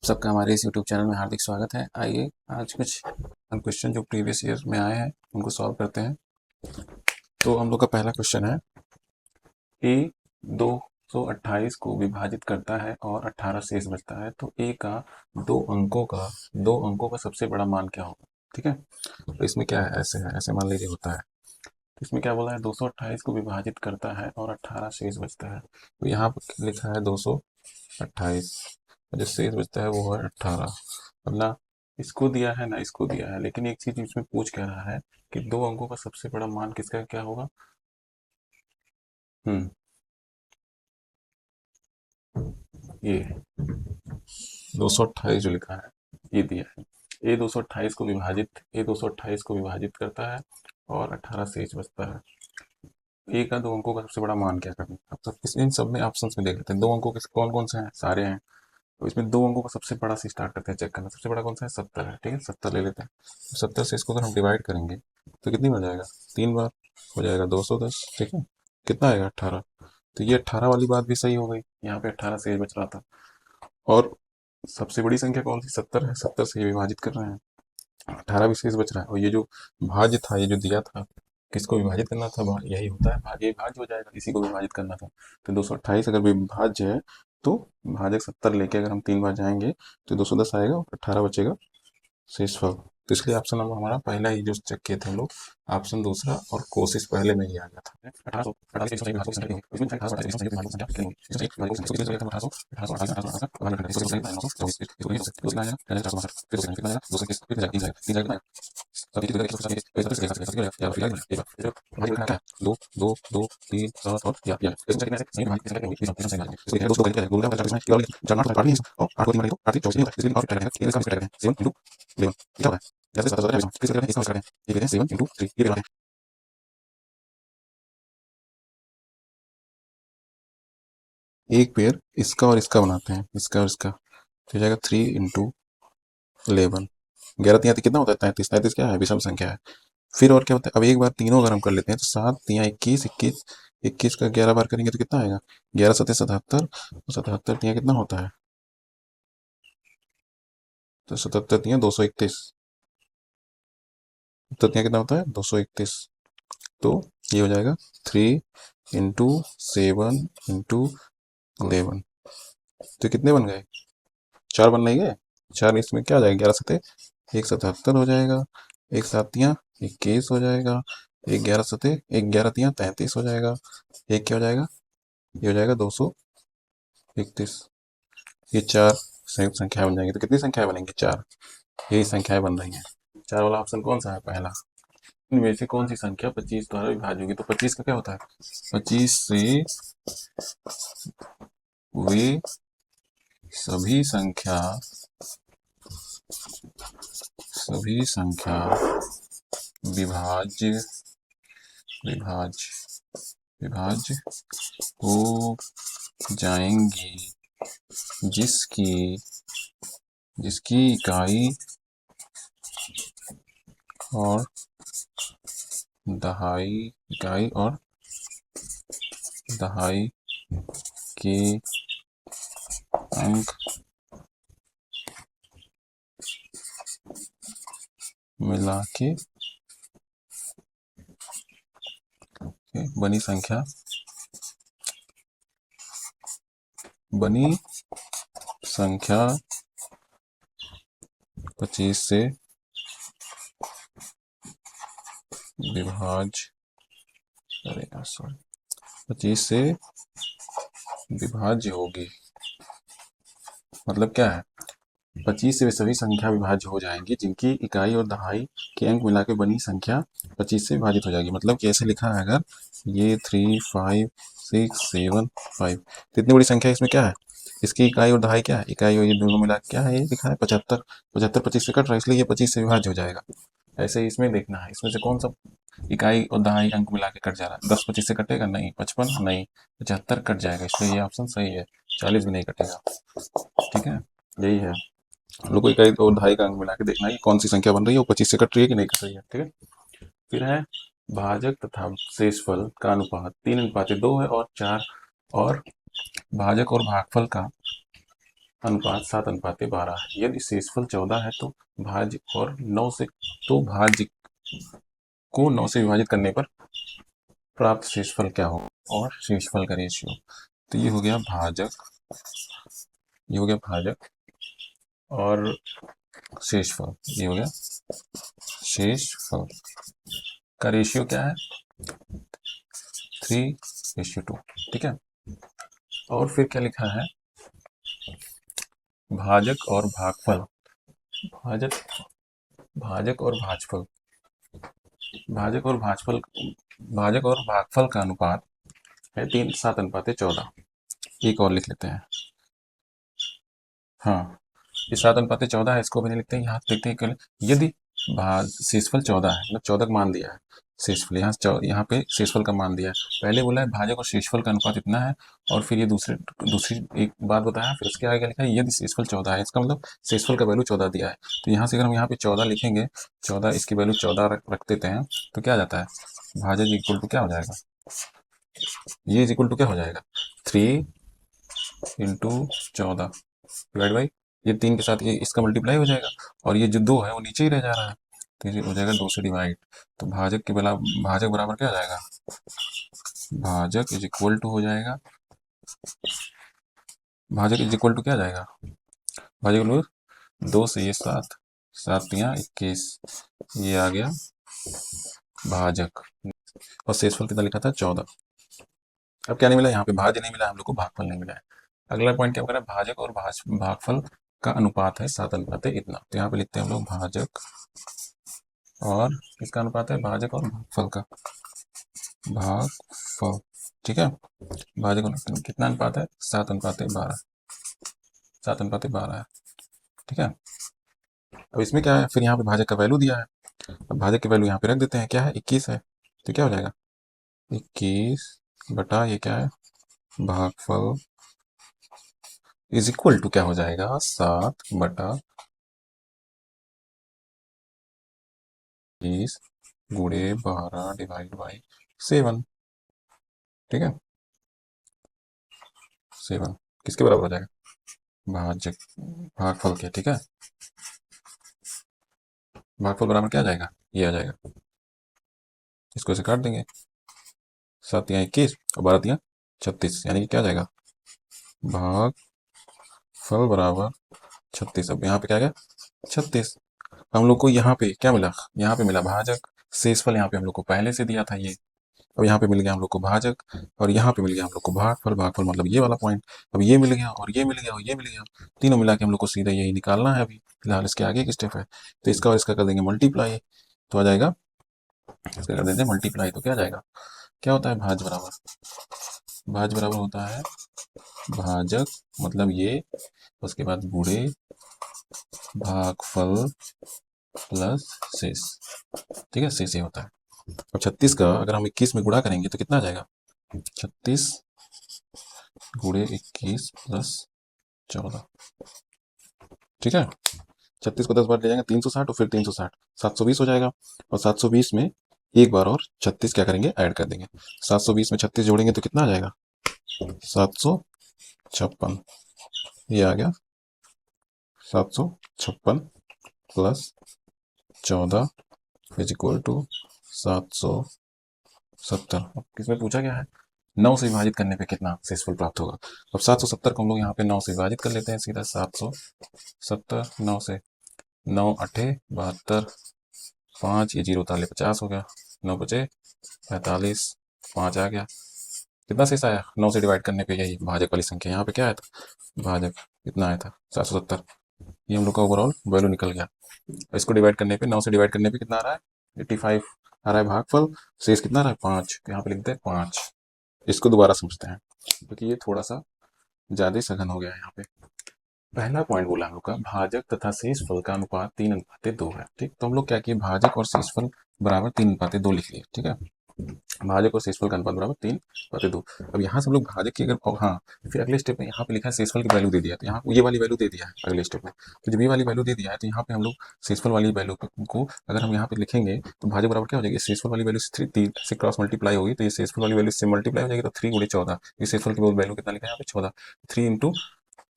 सबका हमारे इस यूट्यूब चैनल में हार्दिक स्वागत है। आइए आज कुछ हम क्वेश्चन जो प्रीवियस ईयर में आए हैं उनको सॉल्व करते हैं। तो हम लोग का पहला क्वेश्चन है ए 228 को विभाजित करता है और 18 शेष बचता है, तो ए का दो अंकों का सबसे बड़ा मान क्या होगा। ठीक है, तो इसमें क्या है, ऐसे मान लीजिए होता है। तो इसमें क्या बोला है, 228 को विभाजित करता है और 18 शेष बचता है। तो यहाँ पर लिखा है 228, जो शेष बचता है वो है 18। अब ना इसको दिया है ना इसको दिया है, लेकिन एक चीज इसमें पूछ कह रहा है कि दो अंकों का सबसे बड़ा मान किसका क्या होगा। हम्म ये 228 जो लिखा है ये दिया है। ए 228 को विभाजित करता है और 18 शेष बचता है। ए का दो अंकों का सबसे बड़ा मान क्या करना है। अब सब इन सब में ऑप्शंस में देख लेते हैं, दो अंकों के कौन कौन से हैं, सारे हैं। तो इसमें दो अंकों का सबसे बड़ा से स्टार्ट करते हैं, चेक करना सबसे बड़ा कौन सा है, 70 है। ठीक है, 70 ले लेते हैं। 70 से इसको अगर हम डिवाइड करेंगे तो कितनी हो जाएगा, 3 बार हो जाएगा 210। ठीक है, कितना आएगा, 18। तो ये 18 वाली बात भी सही हो गई, यहाँ पे 18 से बच रहा था। और सबसे बड़ी संख्या कौन सी, 70 है, 70 से ये विभाजित कर रहे हैं, 18 भी शेष बच रहा है। और ये जो भाज्य था, ये जो दिया था किसको विभाजित करना था, यही होता है भाज्य, भाज्य हो जाएगा, इसी को विभाजित करना था। तो 228 अगर विभाज्य है तो भाजक 70 लेके अगर हम 3 बार जाएंगे तो 210 आएगा और 18 बचेगा शेषफल। तो इसलिए ऑप्शन नंबर हमारा पहला ही जो चेक किए थे हम लोग, ऑप्शन दूसरा और कोशिश पहले में ही आ गया था। 1800 दो दो दो तीन सात और या एक पेयर इसका और इसका बनाते हैं, इसका और इसका, तो हो जाएगा 3 × 11। 11 कितना होता है, 33। 33 क्या है, विषम संख्या है। फिर और क्या होता है, अब एक बार तीनों अगर हम कर लेते हैं तो 7×3 = 21, 21 21 का 11 बार करेंगे तो कितना आएगा, 11×7 = 77। 77 कितना होता है, तो 77×3 = 231। 77 कितना होता है, 231। तो ये हो जाएगा 3×7 × 11। तो कितने बन गए, 4 बन नहीं गए। 4 इसमें क्या हो जाएगा, 11×7 = 177 हो जाएगा, 1×7 = 21 हो जाएगा, 11×7 = 33 हो जाएगा। एक क्या हो जाएगा, ये हो जाएगा 231। ये 4 संयुक्त संख्या बन जाएंगी। तो कितनी संख्याएं बनेंगी, 4। यही संख्याएं बन रही हैं। 4 वाला ऑप्शन कौन सा है, पहला। इनमें से कौन सी संख्या 25 द्वारा विभाज्य होगी। तो 25 का क्या होता है, 25 से वे सभी संख्या विभाज्य विभाज्य विभाज्य हो जाएंगी जिसकी इकाई और दहाई के अंक मिला के बनी संख्या 25 से विभाज्य होगी। मतलब क्या है, 25 से वे सभी संख्या विभाज्य हो जाएंगी जिनकी इकाई और दहाई के अंक मिला के बनी संख्या 25 से विभाजित हो जाएगी। मतलब कि ऐसे लिखा है, अगर ये 3 5 6 7 5, तो इतनी बड़ी संख्या इसमें क्या है, इसकी इकाई और दहाई क्या है, इकाई और ये दोनों मिला क्या है, ये लिखा है 75। 75 25 से कट रहा है, इसलिए ये 25 से विभाज्य हो जाएगा। ऐसे ही इसमें देखना है, इसमें से कौन सा इकाई और दहाई अंक मिला के कट जा रहा है। 10 25 से कटेगा नहीं, 55 नहीं, 75 कट जाएगा, इसलिए ये ऑप्शन सही है। 40 भी नहीं कटेगा। ठीक है, यही है। हम लोग को इकाई और दहाई का अंक मिला के देखना है कि कौन सी संख्या बन रही है, वो 25 से कट रही है कि नहीं कट रही है। ठीक है, फिर है भाजक तथा शेषफल का अनुपात 3:2 है और 4, और भाजक और भागफल का अनुपात 7:12 है। यदि शेषफल 14 है तो भाज्य और 9 से, तो भाज्य को 9 से विभाजित करने पर प्राप्त शेषफल क्या होगा, और शेषफल का रेशियो। तो ये हो गया भाजक, ये हो गया भाजक और शेषफल, ये हो गया शेषफल का रेशियो क्या है, 3:2। ठीक है। और फिर क्या लिखा है, भाजक और भागफल, भाजक भाजक और भाजफल, भाजक और भाजफल, भाजक और भागफल का अनुपात है 7:14। एक और लिख लेते हैं। हाँ, ये 7:14 है, इसको भी नहीं लिखते हैं, यहाँ लिखते हैं केवल यदि शेषफल 14 है, मतलब 14 का मान दिया है, शेषफल यहाँ पे शेषफल का मान दिया है। पहले बोला है भाजक और शेषफल का अनुपात इतना है, और फिर ये दूसरी एक बात बताया, फिर उसके आगे लिखा है यदि शेषफल 14 है, इसका मतलब शेषफल का वैल्यू 14 दिया है। तो यहाँ से अगर हम यहाँ पे 14 लिखेंगे, 14 इसकी वैल्यू 14 रख देते हैं, तो क्या जाता है, भाजक इक्वल टू क्या हो जाएगा, ये इज इक्वल टू क्या हो जाएगा, 3 × 14 डिवाइड बाई, ये 3 के साथ ये इसका मल्टीप्लाई हो जाएगा, और ये जो 2 है वो नीचे ही रह जा रहा है, तो ये हो जाएगा 2 से डिवाइड। तो भाजक बराबर क्या हो जाएगा, भाजक इज इक्वल टू हो जाएगा, भाजक इज इक्वल टू क्या जाएगा, भाजक इक्वल 2 से ये 7, 7×3 = 21, ये आ गया भाजक, और शेषफल कितना लिखा था, 14। अब क्या नहीं मिला यहाँ पे, भाज्य नहीं मिला हम लोग को, भागफल नहीं मिला है। अगला पॉइंट क्या करें, भाजक और भागफल का अनुपात है 7:1 इतना, तो यहाँ पे लिखते हैं हम लोग भाजक और किसका अनुपात है, भाजक और भागफल का, भागफल। ठीक है, भाजक और कितना अनुपात है, 7:12, 7:12 है। ठीक है। अब इसमें क्या है, फिर यहाँ पे भाजक का वैल्यू दिया है, अब भाजक की वैल्यू यहाँ पे रख देते हैं, क्या है, 21 है, तो क्या हो जाएगा, 21 बटा ये क्या है, भागफल इज इक्वल टू क्या हो जाएगा, 7/20 × 12 डिवाइड बाई 7। ठीक है, 7 किसके बराबर हो जाएगा, भाजक, भागफल के। ठीक है, भागफल बराबर क्या आ जाएगा, ये आ जाएगा, इसको ऐसे काट देंगे, 7×21 और 12×36, यानी कि क्या आ जाएगा, भागफल बराबर 36। अब यहाँ पे क्या आ गया, 36। हम लोग को यहाँ पे क्या मिला, यहाँ पे मिला भाजक, शेषफल यहाँ पे हम लोग को पहले से दिया था ये, अब यहाँ पे मिल गया हम लोग को भाजक, और यहाँ पे मिल गया हम लोग को भागफल, भागफल मतलब ये वाला पॉइंट। अब ये मिल गया और ये मिल गया और ये मिल गया, तीनों मिला के हम लोग को सीधा यही निकालना है। अभी फिलहाल इसके आगे एक स्टेप है, तो इसका और इसका कर देंगे मल्टीप्लाई, तो आ जाएगा, इसका कर देते हैं मल्टीप्लाई, तो क्या आ जाएगा, क्या होता है, भाज बराबर होता है भाजक, मतलब ये, उसके बाद गुणे भागफल प्लस शेष। ठीक है, शेष ये होता है। अब 36 का अगर हम 21 में गुणा करेंगे तो कितना आ जाएगा, 36 × 21 + 14। ठीक है, 36 को 10 बार ले जाएंगे 360, और फिर 360 720 हो जाएगा, और 720 में एक बार और 36 क्या करेंगे, ऐड कर देंगे। 720 में 36 जोड़ेंगे तो कितना आ जाएगा, 756, ये आ गया 756 + 14 इज इक्वल टू 770। अब किसमें पूछा गया है, 9 से विभाजित करने पे कितना शेषफल प्राप्त होगा। अब 770 को हम लोग यहाँ पे 9 से विभाजित कर लेते हैं सीधा, 770 9 से, 9 8 72, 5 ये 0 ताले 50 हो गया, 9 बचे 45, 5 आ गया, कितना शेष आया 9 से डिवाइड करने पे, यही भाजक वाली संख्या, यहाँ पे क्या आया था, भाजक कितना आया था 770, ये हम लोग का ओवरऑल वैल्यू निकल गया। इसको डिवाइड करने पे, 9 से डिवाइड करने पे कितना आ रहा है, 85 आ रहा है भागफल, शेष कितना आ रहा है 5, तो यहाँ पे लिखते हैं 5। इसको दोबारा समझते हैं, क्योंकि ये थोड़ा सा ज्यादा सघन हो गया है यहाँ पे। पहला पॉइंट बोला हम लोग का, भाजक तथा शेषफल का अनुपात 3:2 है। ठीक, तो हम लोग क्या किए, भाजक और शेषफल बराबर 3:2 लिख लिए। ठीक है, भाजक और शेषफल का अनुपात बराबर 3:2। अब यहाँ से हम लोग भाजक की अगर, हाँ, फिर अगले स्टेप में यहाँ पे लिखा है शेषफल की वैल्यू दे दिया, तो यहाँ ये वाली वैल्यू दे दिया है अगले स्टेप में, तो जब ये वाली वैल्यू दे दिया है तो यहाँ पे हम लोग शेषफल वाली वैल्यू को अगर हम यहाँ पे लिखेंगे तो भाजक बराबर क्या हो जाएगी, शेषफल वाली वैल्यू से 3 से क्रॉस मल्टीप्लाई होगी, तो ये शेषफल वाली वैल्यू से मल्टीप्लाई हो जाएगी, तो 3 × 14, ये शेषफल की वैल्यू कितना लिखा है यहाँ पे 14, 3 ×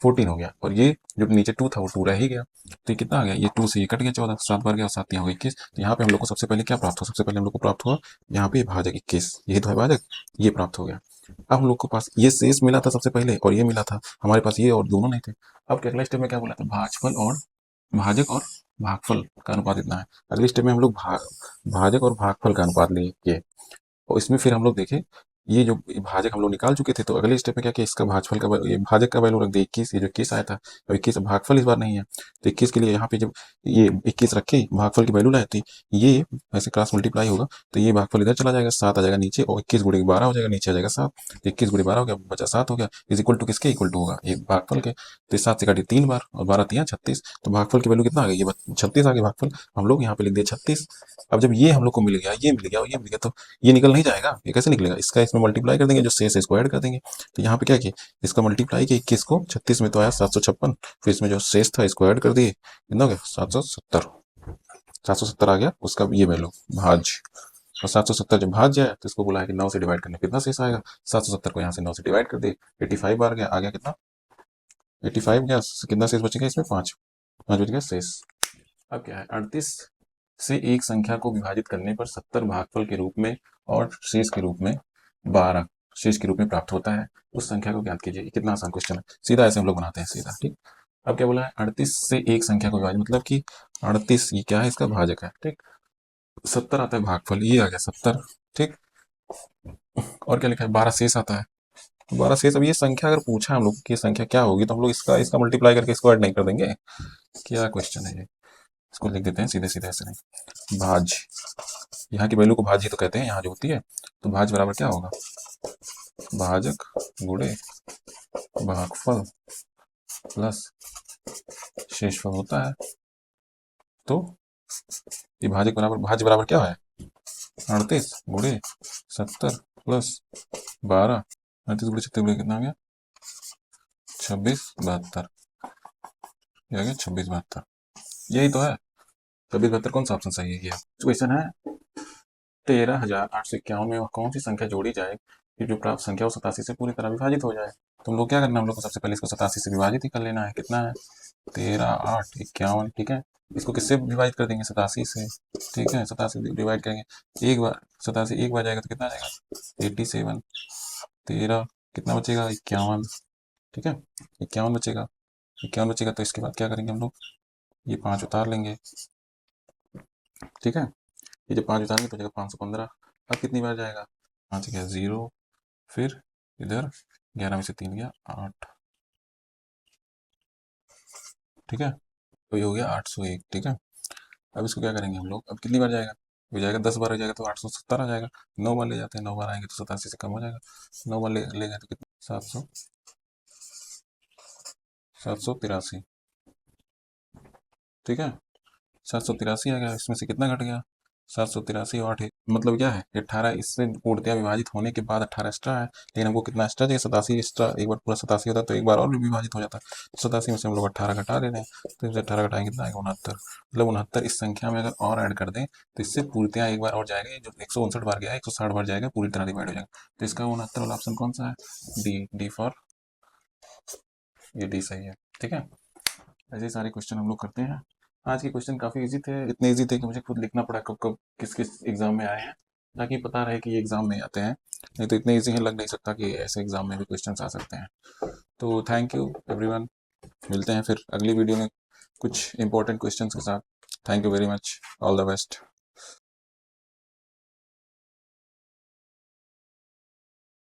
14 हो गया, और ये जो नीचे 2 था वो 2 रह ही गया, तो ये कितना आ गया, ये 2 से ये कट गया 14, 7 बार गया और 7 यहाँ हो 21। तो यहाँ पे हम लोग को सबसे पहले क्या प्राप्त हुआ, सबसे पहले हम लोग को प्राप्त हुआ यहाँ पे भाजक 21, यही तो है भाजक, ये प्राप्त हो गया। अब हम लोग को पास ये शेष मिला था सबसे पहले और ये मिला था, हमारे पास ये और दोनों नहीं थे। अब अगला स्टेप में क्या बोला था, भाजफल और भाजक और भागफल का अनुपात इतना है। अगले स्टेप में हम लोग भाजक और भागफल का अनुपात लिए, और इसमें फिर हम लोग देखें ये जो भाजक हम लोग निकाल चुके थे, तो अगले स्टेप में क्या किया, इसका भाजफल का ये भाजक का वैल्यू रख दिया 21, ये जो 21 आया था, अब 21 भागफल इस बार नहीं है, तो 21 के लिए यहाँ पे जब ये 21 रखे भागफल की वैल्यू लाए थे, ये ऐसे क्रॉस मल्टीप्लाई होगा, तो ये भागफल इधर चला जाएगा, 7 आ जाएगा नीचे, और 21 गुणे 12 हो जाएगा, नीचे आ जाएगा 7, 21 गुणे 12 हो गया, बचा 7 हो गया, इज इक्वल टू किसके इक्वल टू होगा, ये भागफल के, तो 7 से काटिए 3 बार और 12 तिया 36, तो भागफल की वैल्यू कितना आ गई, ये 36 आ गया भागफल, हम लोग यहाँ पे लिख दिए 36। अब जब ये हम लोग को मिल गया, ये मिल गया और ये मिल गया, तो ये निकल नहीं जाएगा, ये कैसे निकलेगा, इसका इसमें मल्टीप्लाई कर देंगे, जो शेष है इसको ऐड कर देंगे, तो यहाँ पे क्या किया, इसका मल्टीप्लाई किया 21 को 36 में, तो आया 756, फिर इसमें जो शेष था इसको ऐड कर दिए, कितना हो गया 770, 770 आ गया उसका ये वैल्यू भाज, और 770 जब भाज जाए तो इसको बोला है कि 9 से डिवाइड करने कितना शेष आएगा, 770 को यहाँ से 9 से डिवाइड कर दिए, 85 बार गया, आ गया कितना 85 गया, कितना शेष बचेगा इसमें 5, 5 बच गया शेष। अब क्या है, 38 से एक संख्या को विभाजित करने पर 70 भागफल के रूप में और शेष के रूप में 12 शेष के रूप में प्राप्त होता है, उस संख्या को ज्ञात कीजिए। कितना आसान क्वेश्चन है, सीधा ऐसे हम लोग बनाते हैं सीधा, ठीक। अब क्या बोला है, 38 से एक संख्या को विभाजित, मतलब कि 38 ये क्या है, इसका भाजक है, ठीक। 70 आता है भागफल, ये आ गया 70, ठीक। और क्या लिखा है, 12 शेष आता है, 12 शेष। अब ये संख्या अगर पूछा हम लोग कि संख्या क्या होगी, तो हम लोग इसका इसका मल्टीप्लाई करके इसको ऐड नहीं कर देंगे, क्या क्वेश्चन है ये, इसको लिख देते हैं सीधे सीधे ऐसे नहीं, भाज, यहाँ की वैल्यू को भाज ही तो कहते हैं यहाँ जो होती है, तो भाज बराबर क्या होगा, भाजक गुणे भागफल प्लस शेषफल होता है, तो ये भाजक बराबर, भाज बराबर क्या है 38 गुणे 70 प्लस 12, 38 गुणे 70 गुणे कितना आ गया 2672, ये आ गया 2672, यही तो है 2672, कौन सा ऑप्शन सही है, ये क्वेश्चन है 13,851 में कौन सी संख्या जोड़ी जाए कि जो प्राप्त संख्या वो 87 से पूरी तरह विभाजित हो जाए। तो हम लोग क्या करना है, हम लोग को सबसे पहले इसको 87 से विभाजित ही कर लेना है, कितना है 13,851, ठीक है। इसको किससे विभाजित कर देंगे 87 से, ठीक है, 87 डिवाइड करेंगे एक बार, 87 एक बार जाएगा तो कितना आ जाएगा 87, 13 कितना बचेगा 51, ठीक है 51 बचेगा, 51 बचेगा, तो इसके बाद क्या करेंगे हम लोग, ये 5 उतार लेंगे, ठीक है, ये जब 5 उतारेंगे तो बचेगा 515। अब कितनी बार जाएगा, 5 गया 0, फिर इधर 11 में से 3 गया 8, ठीक है, तो ये हो गया 801, ठीक है। अब इसको क्या करेंगे हम लोग, अब कितनी बार जाएगा, हो जाएगा 10 बार हो जाएगा तो 870 आ जाएगा, 9 बार ले जाते हैं, 9 बार आएंगे तो 87 से कम हो जाएगा, 9 बार ले गए तो कितना 783, ठीक है 783 आ गया, इसमें से कितना घट गया 783 और 8, मतलब क्या है 18, इससे पूर्णतया विभाजित होने के बाद 18 एक्स्ट्रा है, लेकिन हमको कितना एक्स्ट्रा चाहिए 87 एक्स्ट्रा, एक बार पूरा 87 होता है तो एक बार और भी विभाजित हो जाता है, 87 में से हम लोग 18 घटा दे रहे हैं, तो इससे 18 घटाएंगे कितना आएगा 69, मतलब 69 इस संख्या में अगर और ऐड कर दें तो इससे पूर्णतया एक बार और जाएगा, जो 159 बार गया 160 बार जाएगा, पूरी तरह डिवाइड हो जाएगा, तो इसका 69 वाला ऑप्शन कौन सा है, डी फॉर, ये डी सही है, ठीक है। ऐसे सारे क्वेश्चन हम लोग करते हैं। आज के क्वेश्चन काफ़ी इजी थे, इतने इजी थे कि मुझे खुद लिखना पड़ा कब कब किस किस एग्ज़ाम में आए हैं, ताकि पता रहे कि ये एग्ज़ाम में आते हैं, नहीं तो इतने इजी है लग नहीं सकता कि ऐसे एग्ज़ाम में भी क्वेश्चन आ सकते हैं। तो थैंक यू एवरीवन, मिलते हैं फिर अगली वीडियो में कुछ इंपॉर्टेंट क्वेश्चन के साथ। Thank you very much, all the best.